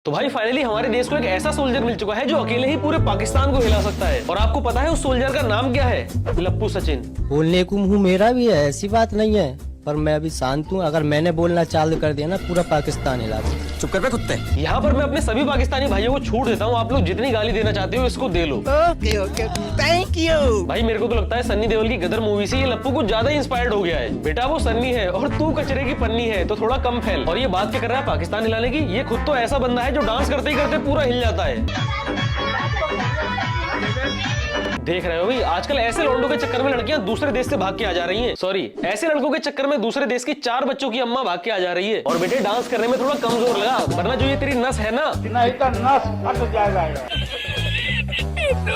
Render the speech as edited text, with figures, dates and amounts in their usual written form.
तो भाई फाइनली हमारे देश को एक ऐसा सोल्जर मिल चुका है जो अकेले ही पूरे पाकिस्तान को हिला सकता है। और आपको पता है उस सोल्जर का नाम क्या है? लप्पू सचिन। बोलने को मुंह मेरा भी है, ऐसी बात नहीं है, पर मैं अभी शांत हूँ। अगर मैंने बोलना चालू कर दिया ना, पूरा पाकिस्तान हिला दूं। चुप कर बे कुत्ते। यहाँ पर मैं अपने सभी पाकिस्तानी भाइयों को छूट देता हूँ, आप लोग जितनी गाली देना चाहते हो इसको दे लो। Okay okay thank you. भाई मेरे को तो लगता है सन्नी देओल की गदर मूवी से ये लप्पू कुछ ज्यादा इंस्पायर्ड हो गया है। बेटा वो सन्नी है और तू कचरे की पन्नी है, तो थोड़ा कम फैल। और ये बात क्या कर रहा है पाकिस्तान हिलाने की? ये खुद तो ऐसा बंदा है जो डांस करते ही करते पूरा हिल जाता है। देख रहे हो भाई, आजकल ऐसे लौंडों के चक्कर में लड़कियां दूसरे देश से भाग के आ जा रही हैं। सॉरी, ऐसे लड़कों के चक्कर में दूसरे देश की 4 बच्चों की अम्मा भाग के आ जा रही है। और बेटे डांस करने में थोड़ा कमजोर लगा, वरना जो ये तेरी नस है ना, नहीं तो नस फट जाएगा।